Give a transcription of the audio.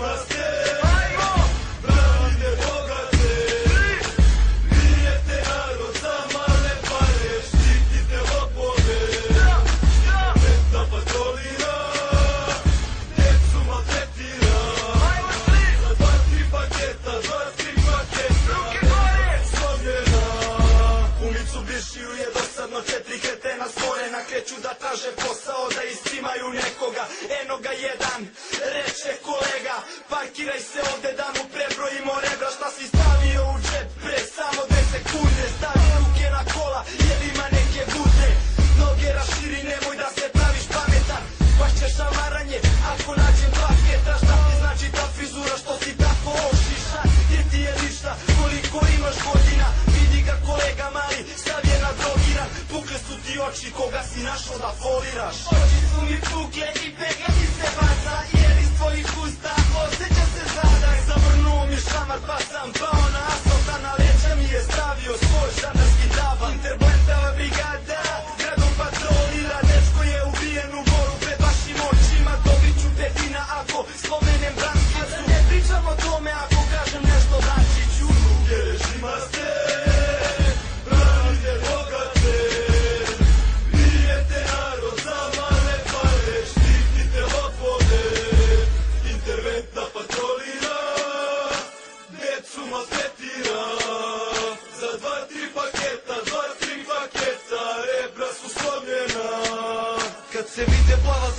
režima ste branite bogate, brijete narod za male pare, štitite lopove, da patrolira, djecu maltretira. Za 2-3 paketa, 2-3 paketa, slomljena. U Mitsubishiju je dosadno 4 kretena stvorena, kreću da traže posao, da iscimaju nekoga. Eno ga jedan, reče kolega, parkiraj se ovde da mu prebrojimo rebra. Šta si stavio u džep pre samo 2 sekunde? Stavi ruke na kola jer ima neke bude. Noge raširi, nemoj da se praviš pametan, pašćeš šamaranje ako nađem paketa. Šta ti znači ta frizura, što si tako ošišan? Gdje ti je ništa, koliko imaš godina? Vidi ga kolega mali, sav je nadrogiran. Pukle su ti oči, koga si našao da foliraš? Oči su mi pukle i pega mi se baca, jer iz tvojih usta osjeća se zadah. Zavrnuo mi šamar pa sam pao na asfalt, a na leđa mi je stavio svoj žandarski taban. Interblentava brigada gradom patrolira, dečko je ubijen u moru pred vašim očima. Dobit ću petina ako spomenem Brankicu, ne pričam o tome ako kažem nešto Brančiću. Jer režima ste branite bogate, brijete narod za male pare, štitite lopove, interventna patrolira, djecu maltretira. Za 2-3 paketa, 2-3 paketa, rebra su slomljena. Kad se vide plava